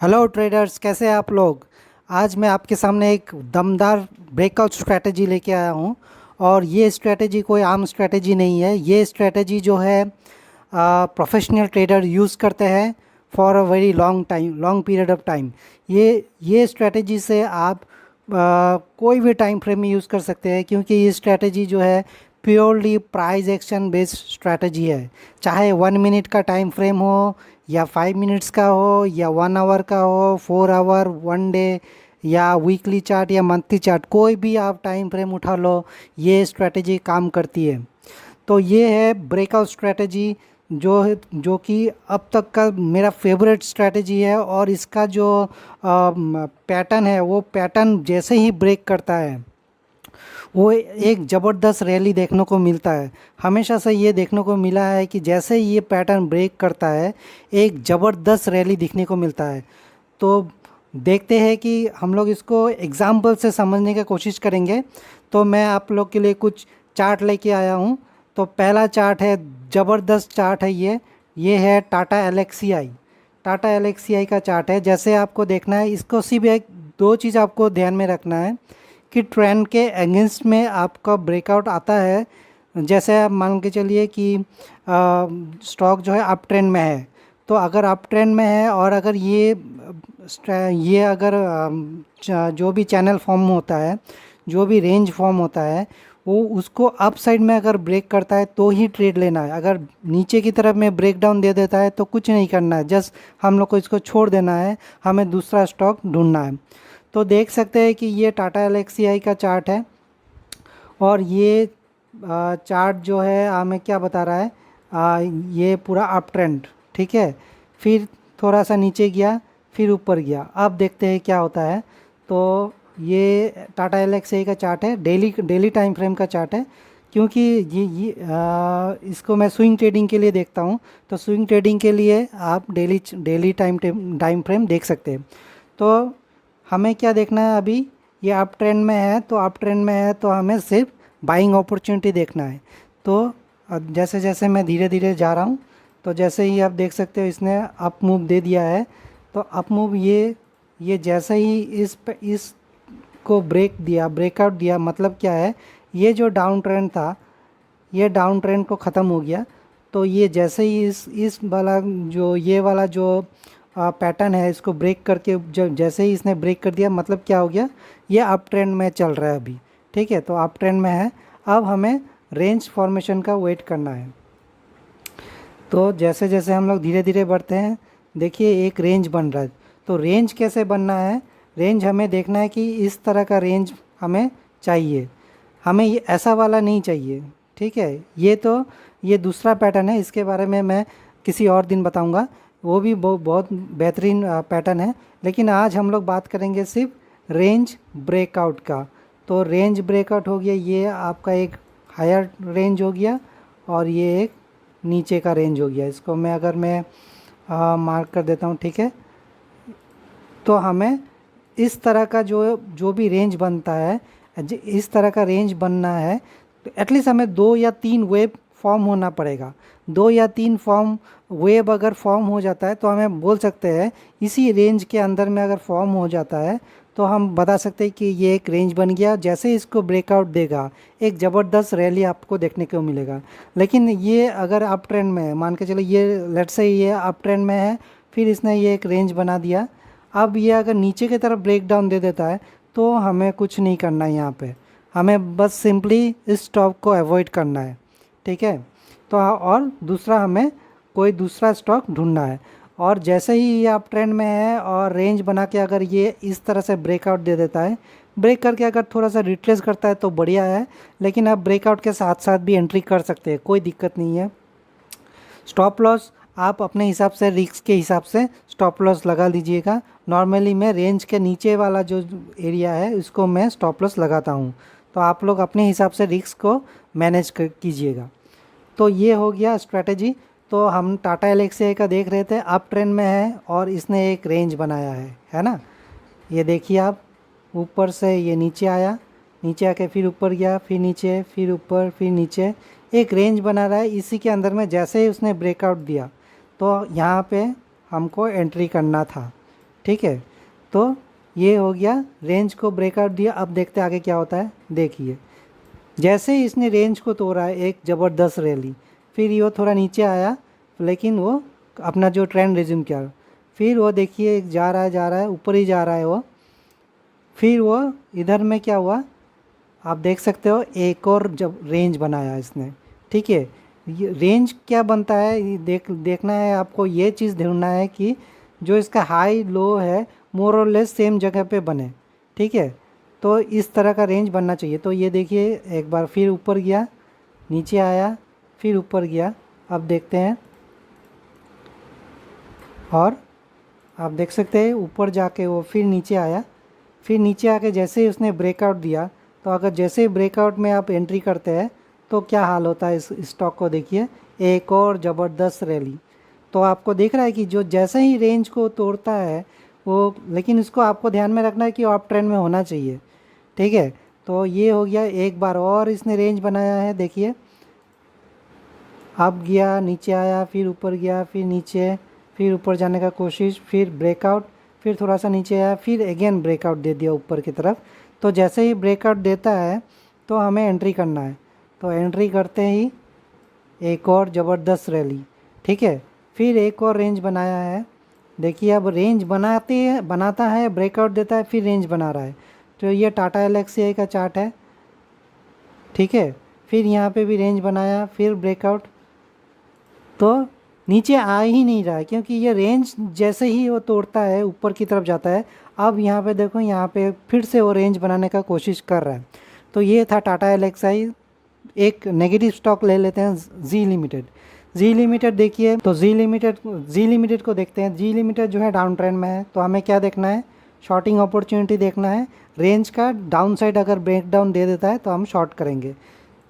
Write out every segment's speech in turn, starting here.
Hello traders, कैसे हैं आप लोग। आज मैं आपके सामने एक दमदार ब्रेकआउट स्ट्रैटेजी लेके आया हूँ। और ये स्ट्रैटेजी कोई आम स्ट्रैटेजी नहीं है। ये स्ट्रैटेजी जो है प्रोफेशनल ट्रेडर यूज़ करते हैं for a very long period of time. ये स्ट्रैटेजी से आप कोई भी टाइम फ्रेम में यूज़ कर सकते हैं, क्योंकि ये स्ट्रैटेजी जो है purely price action based strategy है। चाहे 1 मिनट का टाइम फ्रेम हो, या 5 मिनट्स का हो, या 1 आवर का हो, 4 आवर, 1 डे, या वीकली चार्ट या मंथली चार्ट, कोई भी आप टाइम फ्रेम उठा लो, ये स्ट्रैटेजी काम करती है। तो ये है ब्रेकआउट स्ट्रैटेजी, जो कि अब तक का मेरा फेवरेट स्ट्रैटेजी है। और इसका जो पैटर्न है, वो पैटर्न जैसे ही ब्रेक करता है, वो एक ज़बरदस्त रैली देखने को मिलता है। हमेशा से ये देखने को मिला है कि जैसे ही ये पैटर्न ब्रेक करता है, एक ज़बरदस्त रैली दिखने को मिलता है। तो देखते हैं कि हम लोग इसको एग्जाम्पल से समझने की कोशिश करेंगे। तो मैं आप लोग के लिए कुछ चार्ट लेके आया हूँ। तो पहला चार्ट है, ज़बरदस्त चार्ट है ये है टाटा एलेक्सीआई। टाटा एलेक्सीआई का चार्ट है। जैसे आपको देखना है, इसको सिर्फ एक दो चीज़ आपको ध्यान में रखना है कि ट्रेंड के अगेंस्ट में आपका ब्रेकआउट आता है। जैसे आप मान के चलिए कि स्टॉक जो है अप ट्रेंड में है। तो अगर अप ट्रेंड में है, और अगर ये अगर जो भी चैनल फॉर्म होता है, जो भी रेंज फॉर्म होता है, वो उसको अप साइड में अगर ब्रेक करता है तो ही ट्रेड लेना है। अगर नीचे की तरफ में ब्रेक डाउन दे देता है तो कुछ नहीं करना है, जस्ट हम लोग को इसको छोड़ देना है, हमें दूसरा स्टॉक ढूंढना है। तो देख सकते हैं कि ये टाटा एलेक्सीआई का चार्ट है। और ये चार्ट जो है हमें क्या बता रहा है, ये पूरा अप ट्रेंड, ठीक है। फिर थोड़ा सा नीचे गया, फिर ऊपर गया। अब देखते हैं क्या होता है। तो ये टाटा एलेक्सीआई का चार्ट है, डेली टाइम फ्रेम का चार्ट है। क्योंकि इसको मैं स्विंग ट्रेडिंग के लिए देखता हूँ। तो स्विंग ट्रेडिंग के लिए आप डेली टाइम फ्रेम देख सकते हैं। तो हमें क्या देखना है अभी, ये अप ट्रेंड में है। तो अप ट्रेंड में है तो हमें सिर्फ बाइंग अपॉर्चुनिटी देखना है। तो जैसे जैसे मैं धीरे धीरे जा रहा हूँ, तो जैसे ही आप देख सकते हो इसने अप मूव दे दिया है। तो अप मूव ये जैसे ही इस को ब्रेकआउट दिया, मतलब क्या है, ये जो डाउन ट्रेंड था, ये डाउन ट्रेंड को ख़त्म हो गया। तो ये जैसे ही इस वाला जो ये वाला जो पैटर्न है, इसको ब्रेक करके जब जैसे ही इसने ब्रेक कर दिया, मतलब क्या हो गया, ये अप ट्रेंड में चल रहा है अभी, ठीक है। तो अप ट्रेंड में है। अब हमें रेंज फॉर्मेशन का वेट करना है। तो जैसे जैसे हम लोग धीरे धीरे बढ़ते हैं, देखिए एक रेंज बन रहा है। तो रेंज कैसे बनना है, रेंज हमें देखना है कि इस तरह का रेंज हमें चाहिए। हमें ये ऐसा वाला नहीं चाहिए, ठीक है। ये दूसरा पैटर्न है, इसके बारे में मैं किसी और दिन बताऊंगा। वो भी बहुत बेहतरीन पैटर्न है। लेकिन आज हम लोग बात करेंगे सिर्फ रेंज ब्रेकआउट का। तो रेंज ब्रेकआउट हो गया, ये आपका एक हायर रेंज हो गया, और ये एक नीचे का रेंज हो गया। इसको मैं मार्क कर देता हूँ, ठीक है। तो हमें इस तरह का जो जो भी रेंज बनता है, इस तरह का रेंज बनना है, तो एटलीस्ट हमें 2 या 3 वेव फॉर्म होना पड़ेगा। 2 या 3 वेव अगर फॉर्म हो जाता है तो हमें बोल सकते हैं, इसी रेंज के अंदर में अगर फॉर्म हो जाता है तो हम बता सकते हैं कि ये एक रेंज बन गया। जैसे इसको ब्रेकआउट देगा, एक ज़बरदस्त रैली आपको देखने को मिलेगा। लेकिन ये अगर अप ट्रेंड में है, मान के चलो ये लेट्स से ये अप ट्रेंड में है, फिर इसने ये एक रेंज बना दिया। अब ये अगर नीचे की तरफ ब्रेक डाउन दे देता है तो हमें कुछ नहीं करना है यहाँ पे। हमें बस सिंपली इस स्टॉक को अवॉइड करना है, ठीक है। तो और दूसरा हमें कोई दूसरा स्टॉक ढूंढना है। और जैसे ही ये अप ट्रेंड में है और रेंज बना के अगर ये इस तरह से ब्रेकआउट दे देता है, ब्रेक करके अगर थोड़ा सा रिट्रेस करता है तो बढ़िया है। लेकिन आप ब्रेकआउट के साथ साथ भी एंट्री कर सकते हैं, कोई दिक्कत नहीं है। स्टॉप लॉस आप अपने हिसाब से, रिस्क के हिसाब से स्टॉप लॉस लगा लीजिएगा। नॉर्मली मैं रेंज के नीचे वाला जो एरिया है उसको मैं स्टॉप लॉस लगाता हूँ। तो आप लोग अपने हिसाब से रिस्क को मैनेज कीजिएगा। तो ये हो गया स्ट्रैटेजी। तो हम टाटा एलेक्सी का देख रहे थे, अप ट्रेंड में है और इसने एक रेंज बनाया है ना। ये देखिए आप, ऊपर से ये नीचे आया, नीचे आके फिर ऊपर गया, फिर नीचे, फिर ऊपर, फिर नीचे, एक रेंज बना रहा है। इसी के अंदर में जैसे ही उसने ब्रेकआउट दिया तो यहाँ पे हमको एंट्री करना था, ठीक है, तो ये हो गया, रेंज को ब्रेकआउट दिया। अब देखते हैं आगे क्या होता है। देखिए जैसे ही इसने रेंज को तोड़ा है, एक ज़बरदस्त रैली, फिर ये थोड़ा नीचे आया, लेकिन वो अपना जो ट्रेंड रिज्यूम किया। फिर वो देखिए जा रहा है ऊपर ही जा रहा है वो। फिर वो इधर में क्या हुआ, आप देख सकते हो, एक और जब रेंज बनाया इसने। ठीक है, ये रेंज क्या बनता है, ये देखना है आपको। ये चीज़ ढूंढना है कि जो इसका हाई लो है मोर और लेस सेम जगह पे बने। ठीक है, तो इस तरह का रेंज बनना चाहिए। तो ये देखिए एक बार फिर ऊपर गया, नीचे आया, फिर ऊपर गया। अब देखते हैं, और आप देख सकते हैं ऊपर जाके वो फिर नीचे आया। फिर नीचे आके जैसे ही उसने ब्रेकआउट दिया, तो अगर जैसे ही ब्रेकआउट में आप एंट्री करते हैं तो क्या हाल होता है इस स्टॉक को। देखिए एक और ज़बरदस्त रैली। तो आपको दिख रहा है कि जो जैसे ही रेंज को तोड़ता है वो, लेकिन इसको आपको ध्यान में रखना है कि आप ट्रेंड में होना चाहिए। ठीक है, तो ये हो गया, एक बार और इसने रेंज बनाया है। देखिए अब गया, नीचे आया, फिर ऊपर गया, फिर नीचे, फिर ऊपर जाने का कोशिश, फिर ब्रेकआउट, फिर थोड़ा सा नीचे आया, फिर अगेन ब्रेकआउट दे दिया ऊपर की तरफ। तो जैसे ही ब्रेकआउट देता है तो हमें एंट्री करना है। तो एंट्री करते ही एक और ज़बरदस्त रैली। ठीक है, फिर एक और रेंज बनाया है। देखिए अब रेंज बनाता है, ब्रेकआउट देता है, फिर रेंज बना रहा है। तो ये टाटा एल्क्सीआई का चार्ट है। ठीक है, फिर यहाँ पे भी रेंज बनाया, फिर ब्रेकआउट, तो नीचे आ ही नहीं रहा है, क्योंकि ये रेंज जैसे ही वो तोड़ता है ऊपर की तरफ जाता है। अब यहाँ पे देखो, यहाँ पे फिर से वो रेंज बनाने का कोशिश कर रहा है। तो ये था टाटा एल्क्सआई। एक नेगेटिव स्टॉक ले लेते हैं, जी लिमिटेड। जी लिमिटेड देखिए, तो जी लिमिटेड को देखते हैं। जी लिमिटेड जो है डाउन ट्रेंड में है, तो हमें क्या देखना है, शॉर्टिंग अपॉर्चुनिटी देखना है। रेंज का डाउन साइड अगर ब्रेक डाउन दे देता है तो हम शॉर्ट करेंगे।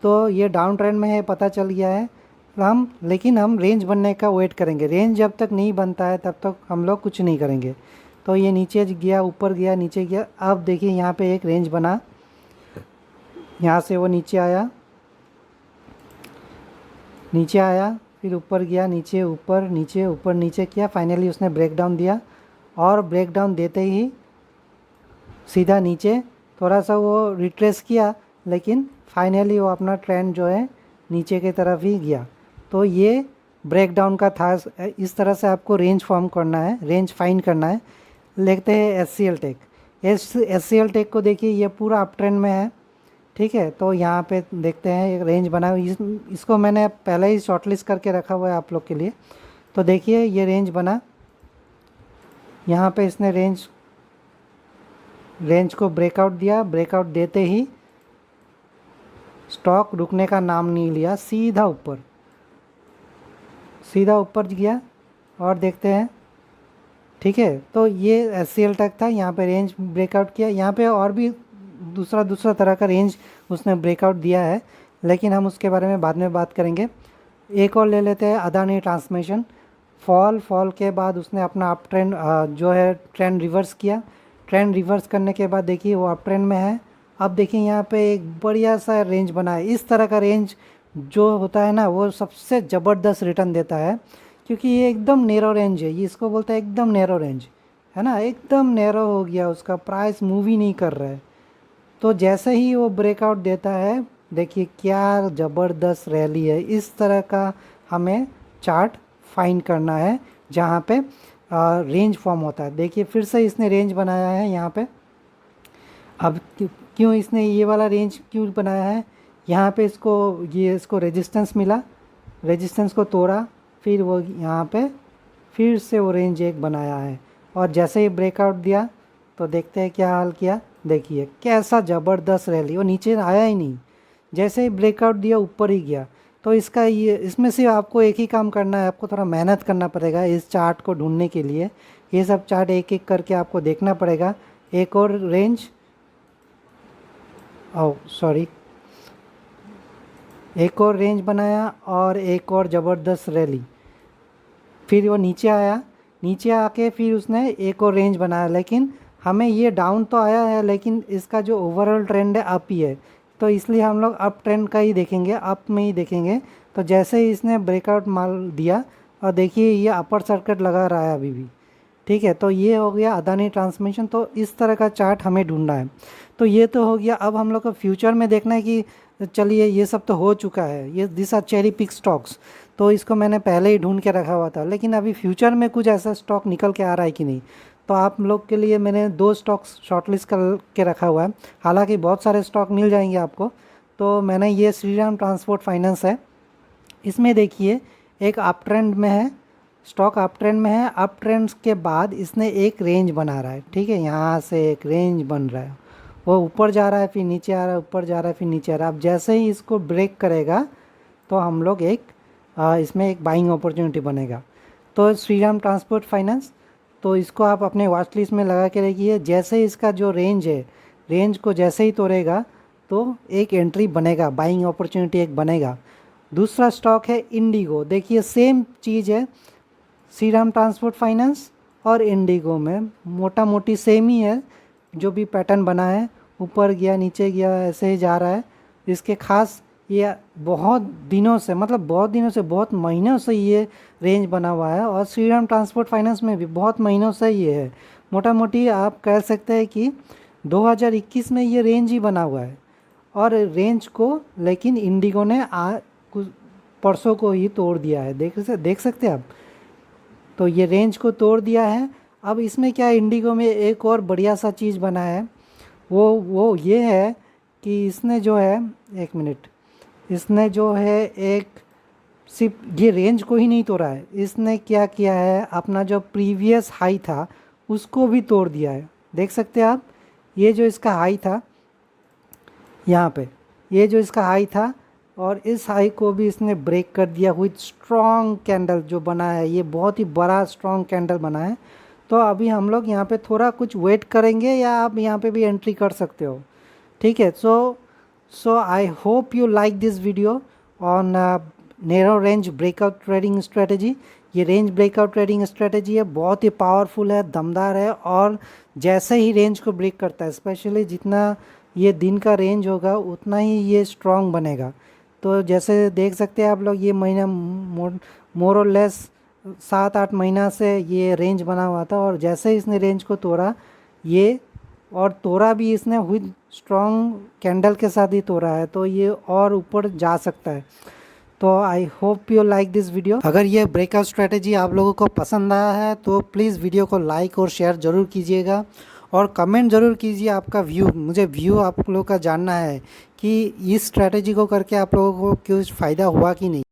तो ये डाउन ट्रेंड में है, पता चल गया है। लेकिन हम रेंज बनने का वेट करेंगे। रेंज जब तक नहीं बनता है तब तक हम लोग कुछ नहीं करेंगे। तो ये नीचे गया, ऊपर गया, नीचे गया। अब देखिए यहाँ पे एक रेंज बना, यहाँ से वो नीचे आया, फिर ऊपर गया, नीचे, ऊपर, नीचे, ऊपर, नीचे किया। फाइनली उसने ब्रेक डाउन दिया, और ब्रेक डाउन देते ही सीधा नीचे थोड़ा सा वो रिट्रेस किया, लेकिन फाइनली वो अपना ट्रेंड जो है नीचे की तरफ ही गया। तो ये ब्रेक डाउन का था। इस तरह से आपको रेंज फॉर्म करना है, रेंज फाइंड करना है। देखते हैं एस सी एल टेक को देखिए, ये पूरा अप ट्रेंड में है। ठीक है, तो यहाँ पे देखते हैं एक रेंज बना। इसको मैंने पहले ही शॉर्टलिस्ट करके रखा हुआ है आप लोग के लिए। तो देखिए ये रेंज बना, यहाँ पे इसने रेंज को ब्रेकआउट दिया। ब्रेकआउट देते ही स्टॉक रुकने का नाम नहीं लिया, सीधा ऊपर गया। और देखते हैं, ठीक है, तो ये एस सी एल टेक था। यहाँ पे रेंज ब्रेकआउट किया। यहाँ पे और भी दूसरा तरह का रेंज उसने ब्रेकआउट दिया है, लेकिन हम उसके बारे में बाद में बात करेंगे। एक और ले लेते हैं, अदानी ट्रांसमिशन। फॉल के बाद उसने अपना अप ट्रेंड जो है ट्रेंड रिवर्स किया। ट्रेंड रिवर्स करने के बाद देखिए वो अप ट्रेंड में है। अब देखिए यहाँ पे एक बढ़िया सा रेंज बना है। इस तरह का रेंज जो होता है ना, वो सबसे ज़बरदस्त रिटर्न देता है, क्योंकि ये एकदम नैरो रेंज है। ये इसको बोलते हैं एकदम नैरो रेंज, है ना, एकदम नैरो हो गया, उसका प्राइस मूव ही नहीं कर रहा है। तो जैसे ही वो ब्रेकआउट देता है, देखिए क्या ज़बरदस्त रैली है। इस तरह का हमें चार्ट फाइंड करना है जहाँ पे रेंज फॉर्म होता है। देखिए फिर से इसने रेंज बनाया है यहाँ पे। अब क्यों इसने ये वाला रेंज क्यों बनाया है, यहाँ पे इसको रेजिस्टेंस मिला, रेजिस्टेंस को तोड़ा, फिर वो यहाँ पे फिर से वो रेंज एक बनाया है। और जैसे ही ब्रेकआउट दिया तो देखते हैं क्या हाल किया। देखिए कैसा ज़बरदस्त रैली, वो नीचे आया ही नहीं, जैसे ही ब्रेकआउट दिया ऊपर ही गया। तो इसमें से आपको एक ही काम करना है, आपको थोड़ा मेहनत करना पड़ेगा इस चार्ट को ढूंढने के लिए। ये सब चार्ट एक एक करके आपको देखना पड़ेगा। एक और रेंज, सॉरी, एक और रेंज बनाया और एक और ज़बरदस्त रैली। फिर वो नीचे आया, नीचे आके फिर उसने एक और रेंज बनाया। लेकिन हमें ये डाउन तो आया है, लेकिन इसका जो ओवरऑल ट्रेंड है अप ही है, तो इसलिए हम लोग अप ट्रेंड का ही देखेंगे, अप में ही देखेंगे। तो जैसे ही इसने ब्रेकआउट माल दिया, और देखिए ये अपर सर्किट लगा रहा है अभी भी, ठीक है, तो ये हो गया अदानी ट्रांसमिशन। तो इस तरह का चार्ट हमें ढूंढना है। तो ये तो हो गया। अब हम लोग को फ्यूचर में देखना है कि चलिए ये सब तो हो चुका है, ये this are cherry pick stocks, तो इसको मैंने पहले ही ढूंढ के रखा हुआ था। लेकिन अभी फ्यूचर में कुछ ऐसा स्टॉक निकल के आ रहा है कि नहीं। तो आप लोग के लिए मैंने 2 स्टॉक्स शॉर्टलिस्ट कर के रखा हुआ है। हालांकि बहुत सारे स्टॉक मिल जाएंगे आपको। तो मैंने ये श्रीराम ट्रांसपोर्ट फाइनेंस है। इसमें देखिए एक अप ट्रेंड में है, स्टॉक अप ट्रेंड में है। अप ट्रेंड के बाद इसने एक रेंज बना रहा है। ठीक है, यहाँ से एक रेंज बन रहा है, वो ऊपर जा रहा है फिर नीचे आ रहा है, ऊपर जा रहा है फिर नीचे आ रहा है। अब जैसे ही इसको ब्रेक करेगा तो हम लोग इसमें एक बाइंग अपॉर्चुनिटी बनेगा। तो श्रीराम ट्रांसपोर्ट फाइनेंस, तो इसको आप अपने वॉच लिस्ट में लगा के रखिए। जैसे ही इसका जो रेंज है, रेंज को जैसे ही तोड़ेगा तो एक एंट्री बनेगा, बाइंग अपॉर्चुनिटी एक बनेगा। दूसरा स्टॉक है इंडिगो। देखिए सेम चीज़ है, श्रीराम ट्रांसपोर्ट फाइनेंस और इंडिगो में मोटा मोटी सेम ही है। जो भी पैटर्न बना है, ऊपर गया नीचे गया ऐसे ही जा रहा है। इसके खास ये बहुत दिनों से, मतलब बहुत दिनों से, बहुत महीनों से ये रेंज बना हुआ है। और श्रीराम ट्रांसपोर्ट फाइनेंस में भी बहुत महीनों से ये है। मोटा मोटी आप कह सकते हैं कि 2021 में ये रेंज ही बना हुआ है। और रेंज को लेकिन इंडिगो ने कुछ परसों को ही तोड़ दिया है। देख सकते हैं आप। तो ये रेंज को तोड़ दिया है। अब इसमें क्या है, इंडिगो में एक और बढ़िया सा चीज़ बना है, वो ये है कि इसने जो है, एक मिनट, इसने जो है एक सिर्फ ये रेंज को ही नहीं तोड़ा है, इसने क्या किया है, अपना जो प्रीवियस हाई था उसको भी तोड़ दिया है। देख सकते हैं आप, ये जो इसका हाई था यहाँ पे, ये जो इसका हाई था और इस हाई को भी इसने ब्रेक कर दिया विथ स्ट्रॉन्ग कैंडल जो बना है। ये बहुत ही बड़ा स्ट्रॉन्ग कैंडल बना है। तो अभी हम लोग यहाँ पे थोड़ा कुछ वेट करेंगे, या आप यहाँ पे भी एंट्री कर सकते हो। ठीक है, so I hope you like this video on narrow range breakout trading strategy. ये रेंज ब्रेकआउट ट्रेडिंग स्ट्रेटेजी है, बहुत ही पावरफुल है, दमदार है। और जैसे ही रेंज को ब्रेक करता है, स्पेशली जितना ये दिन का रेंज होगा उतना ही ये स्ट्रॉन्ग बनेगा। तो जैसे देख सकते हैं आप लोग, ये महीना मोर और लेस 7-8 महीना से ये रेंज बना हुआ था। और जैसे ही इसने रेंज को तोड़ा, ये और तोड़ा भी इसने विद स्ट्रॉन्ग कैंडल के साथ ही तोड़ा है, तो ये और ऊपर जा सकता है। तो आई hope you like this video. अगर ये ब्रेकआउट स्ट्रेटेजी आप लोगों को पसंद आया है तो प्लीज़ वीडियो को लाइक और शेयर ज़रूर कीजिएगा। और कमेंट ज़रूर कीजिए आपका व्यू, मुझे व्यू आप लोगों का जानना है कि इस स्ट्रेटेजी को करके आप लोगों को कुछ फ़ायदा हुआ कि नहीं।